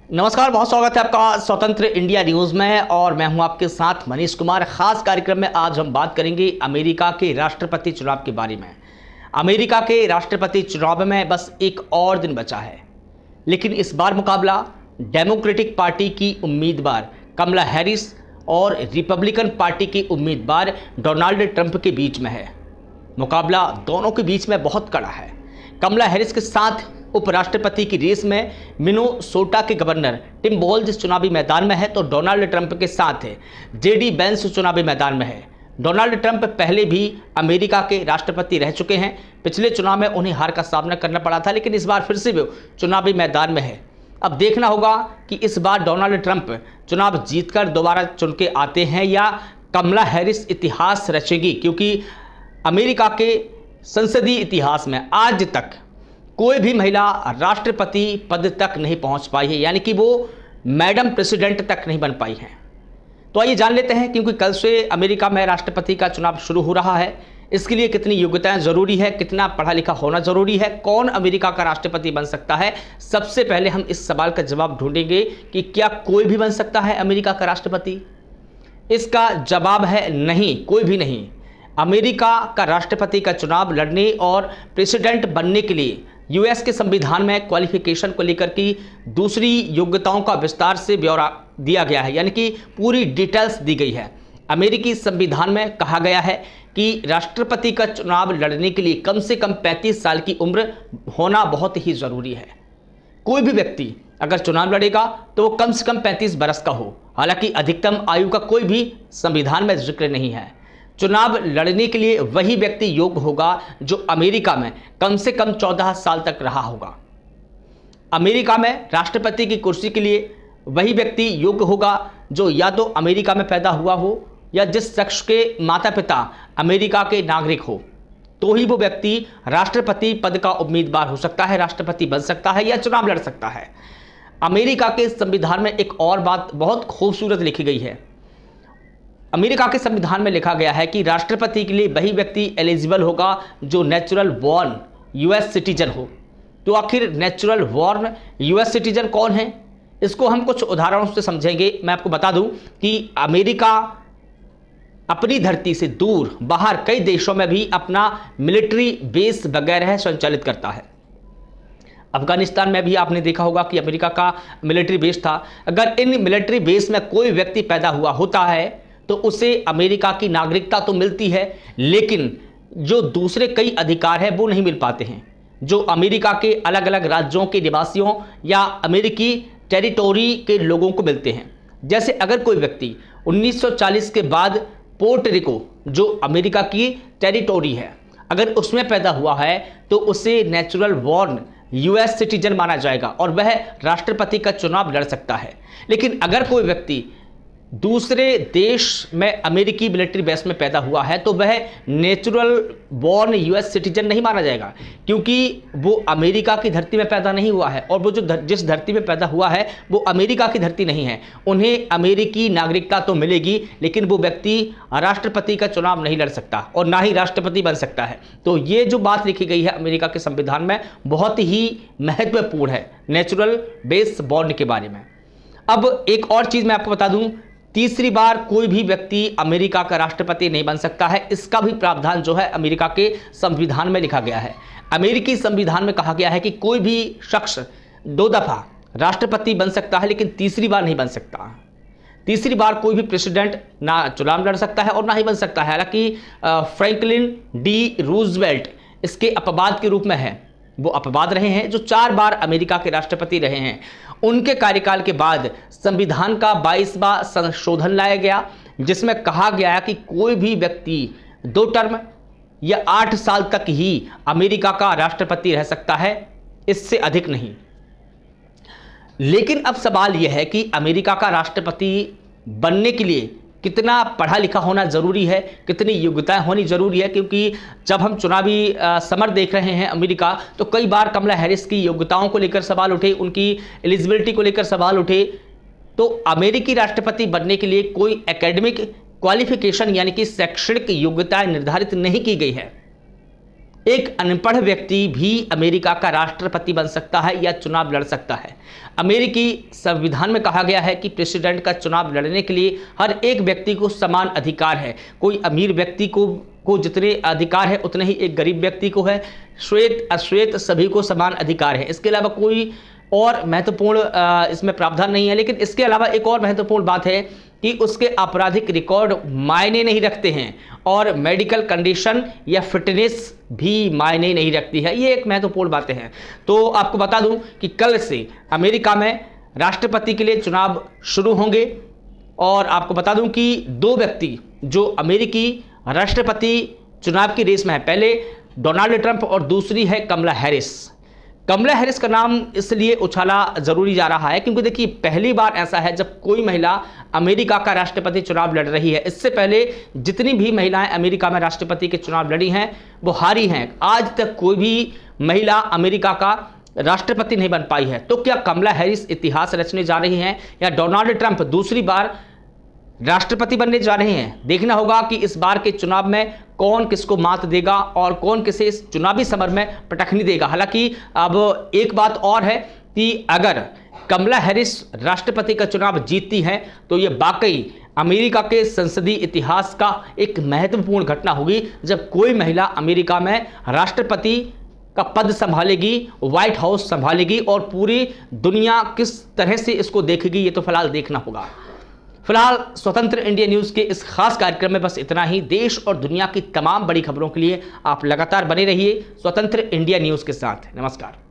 नमस्कार, बहुत स्वागत है आपका स्वतंत्र इंडिया न्यूज में। और मैं हूं आपके साथ मनीष कुमार। खास कार्यक्रम में आज हम बात करेंगे अमेरिका के राष्ट्रपति चुनाव के बारे में। अमेरिका के राष्ट्रपति चुनाव में बस एक और दिन बचा है, लेकिन इस बार मुकाबला डेमोक्रेटिक पार्टी की उम्मीदवार कमला हैरिस और रिपब्लिकन पार्टी की उम्मीदवार डोनाल्ड ट्रंप के बीच में है। मुकाबला दोनों के बीच में बहुत कड़ा है। कमला हैरिस के साथ उपराष्ट्रपति की रेस में मिनेसोटा के गवर्नर टिम वॉल्ज चुनावी मैदान में है, तो डोनाल्ड ट्रंप के साथ जेडी वेंस चुनावी मैदान में है। डोनाल्ड ट्रंप पहले भी अमेरिका के राष्ट्रपति रह चुके हैं। पिछले चुनाव में उन्हें हार का सामना करना पड़ा था, लेकिन इस बार फिर से वो चुनावी मैदान में है। अब देखना होगा कि इस बार डोनाल्ड ट्रंप चुनाव जीतकर दोबारा चुन के आते हैं या कमला हैरिस इतिहास रचेगी, क्योंकि अमेरिका के संसदीय इतिहास में आज तक कोई भी महिला राष्ट्रपति पद तक नहीं पहुंच पाई है, यानी कि वो मैडम प्रेसिडेंट तक नहीं बन पाई हैं। तो आइए जान लेते हैं, क्योंकि कल से अमेरिका में राष्ट्रपति का चुनाव शुरू हो रहा है। इसके लिए कितनी योग्यताएं जरूरी है, कितना पढ़ा लिखा होना जरूरी है, कौन अमेरिका का राष्ट्रपति बन सकता है। सबसे पहले हम इस सवाल का जवाब ढूंढेंगे कि क्या कोई भी बन सकता है अमेरिका का राष्ट्रपति। इसका जवाब है नहीं, कोई भी नहीं। अमेरिका का राष्ट्रपति का चुनाव लड़ने और प्रेसिडेंट बनने के लिए यूएस के संविधान में क्वालिफिकेशन को लेकर की दूसरी योग्यताओं का विस्तार से ब्यौरा दिया गया है, यानी कि पूरी डिटेल्स दी गई है। अमेरिकी संविधान में कहा गया है कि राष्ट्रपति का चुनाव लड़ने के लिए कम से कम 35 साल की उम्र होना बहुत ही जरूरी है। कोई भी व्यक्ति अगर चुनाव लड़ेगा तो वो कम से कम 35 बरस का हो। हालांकि अधिकतम आयु का कोई भी संविधान में जिक्र नहीं है। चुनाव लड़ने के लिए वही व्यक्ति योग्य होगा जो अमेरिका में कम से कम 14 साल तक रहा होगा। अमेरिका में राष्ट्रपति की कुर्सी के लिए वही व्यक्ति योग्य होगा जो या तो अमेरिका में पैदा हुआ हो या जिस शख्स के माता पिता अमेरिका के नागरिक हो, तो ही वो व्यक्ति राष्ट्रपति पद का उम्मीदवार हो सकता है, राष्ट्रपति बन सकता है या चुनाव लड़ सकता है। अमेरिका के संविधान में एक और बात बहुत खूबसूरत लिखी गई है। अमेरिका के संविधान में लिखा गया है कि राष्ट्रपति के लिए वही व्यक्ति एलिजिबल होगा जो नेचुरल बॉर्न यूएस सिटीजन हो। तो आखिर नेचुरल बॉर्न यूएस सिटीजन कौन है, इसको हम कुछ उदाहरणों से समझेंगे। मैं आपको बता दूं कि अमेरिका अपनी धरती से दूर बाहर कई देशों में भी अपना मिलिट्री बेस वगैरह संचालित करता है। अफगानिस्तान में भी आपने देखा होगा कि अमेरिका का मिलिट्री बेस था। अगर इन मिलिट्री बेस में कोई व्यक्ति पैदा हुआ होता है तो उसे अमेरिका की नागरिकता तो मिलती है, लेकिन जो दूसरे कई अधिकार हैं वो नहीं मिल पाते हैं, जो अमेरिका के अलग अलग राज्यों के निवासियों या अमेरिकी टेरिटोरी के लोगों को मिलते हैं। जैसे अगर कोई व्यक्ति 1940 के बाद पोर्ट रिको, जो अमेरिका की टेरिटोरी है, अगर उसमें पैदा हुआ है तो उसे नेचुरल बॉर्न यूएस सिटीजन माना जाएगा और वह राष्ट्रपति का चुनाव लड़ सकता है। लेकिन अगर कोई व्यक्ति दूसरे देश में अमेरिकी मिलिट्री बेस में पैदा हुआ है तो वह नेचुरल बॉर्न यूएस सिटीजन नहीं माना जाएगा, क्योंकि वो अमेरिका की धरती में पैदा नहीं हुआ है और वो जिस धरती में पैदा हुआ है वो अमेरिका की धरती नहीं है। उन्हें अमेरिकी नागरिकता तो मिलेगी, लेकिन वो व्यक्ति राष्ट्रपति का चुनाव नहीं लड़ सकता और ना ही राष्ट्रपति बन सकता है। तो ये जो बात लिखी गई है अमेरिका के संविधान में बहुत ही महत्वपूर्ण है नेचुरल बेस बॉर्न के बारे में। अब एक और चीज मैं आपको बता दूं, तीसरी बार कोई भी व्यक्ति अमेरिका का राष्ट्रपति नहीं बन सकता है। इसका भी प्रावधान जो है अमेरिका के संविधान में लिखा गया है। अमेरिकी संविधान में कहा गया है कि कोई भी शख्स 2 दफा राष्ट्रपति बन सकता है, लेकिन तीसरी बार नहीं बन सकता। तीसरी बार कोई भी प्रेसिडेंट ना चुनाव लड़ सकता है और ना ही बन सकता है। हालांकि फ्रैंकलिन डी रूजवेल्ट इसके अपवाद के रूप में है। वो अपवाद रहे हैं जो 4 बार अमेरिका के राष्ट्रपति रहे हैं। उनके कार्यकाल के बाद संविधान का 22वां संशोधन लाया गया, जिसमें कहा गया कि कोई भी व्यक्ति 2 टर्म या 8 साल तक ही अमेरिका का राष्ट्रपति रह सकता है, इससे अधिक नहीं। लेकिन अब सवाल यह है कि अमेरिका का राष्ट्रपति बनने के लिए कितना पढ़ा लिखा होना जरूरी है, कितनी योग्यताएं होनी जरूरी है, क्योंकि जब हम चुनावी समर देख रहे हैं अमेरिका, तो कई बार कमला हैरिस की योग्यताओं को लेकर सवाल उठे, उनकी एलिजिबिलिटी को लेकर सवाल उठे। तो अमेरिकी राष्ट्रपति बनने के लिए कोई एकेडमिक क्वालिफिकेशन यानी कि शैक्षणिक योग्यताएं निर्धारित नहीं की गई है। एक अनपढ़ व्यक्ति भी अमेरिका का राष्ट्रपति बन सकता है या चुनाव लड़ सकता है। अमेरिकी संविधान में कहा गया है कि प्रेसिडेंट का चुनाव लड़ने के लिए हर एक व्यक्ति को समान अधिकार है। कोई अमीर व्यक्ति को जितने अधिकार है उतने ही एक गरीब व्यक्ति को है। श्वेत अश्वेत सभी को समान अधिकार है। इसके अलावा कोई और महत्वपूर्ण इसमें प्रावधान नहीं है। लेकिन इसके अलावा एक और महत्वपूर्ण बात है कि उसके आपराधिक रिकॉर्ड मायने नहीं रखते हैं और मेडिकल कंडीशन या फिटनेस भी मायने नहीं रखती है। ये एक महत्वपूर्ण बातें हैं। तो आपको बता दूं कि कल से अमेरिका में राष्ट्रपति के लिए चुनाव शुरू होंगे और आपको बता दूं कि दो व्यक्ति जो अमेरिकी राष्ट्रपति चुनाव की रेस में है, पहले डोनाल्ड ट्रंप और दूसरी है कमला हैरिस। कमला हैरिस का नाम इसलिए उछाला जरूरी जा रहा है क्योंकि देखिए पहली बार ऐसा है जब कोई महिला अमेरिका का राष्ट्रपति चुनाव लड़ रही है। इससे पहले जितनी भी महिलाएं अमेरिका में राष्ट्रपति के चुनाव लड़ी हैं वो हारी हैं। आज तक कोई भी महिला अमेरिका का राष्ट्रपति नहीं बन पाई है। तो क्या कमला हैरिस इतिहास रचने जा रही हैं या डोनाल्ड ट्रंप दूसरी बार राष्ट्रपति बनने जा रहे हैं? देखना होगा कि इस बार के चुनाव में कौन किसको मात देगा और कौन किसे इस चुनावी समर में पटखनी देगा। हालांकि अब एक बात और है कि अगर कमला हैरिस राष्ट्रपति का चुनाव जीतती हैं तो ये वाकई अमेरिका के संसदीय इतिहास का एक महत्वपूर्ण घटना होगी जब कोई महिला अमेरिका में राष्ट्रपति का पद संभालेगी, व्हाइट हाउस संभालेगी और पूरी दुनिया किस तरह से इसको देखेगी ये तो फिलहाल देखना होगा। फिलहाल स्वतंत्र इंडिया न्यूज़ के इस खास कार्यक्रम में बस इतना ही। देश और दुनिया की तमाम बड़ी खबरों के लिए आप लगातार बने रहिए स्वतंत्र इंडिया न्यूज़ के साथ। नमस्कार।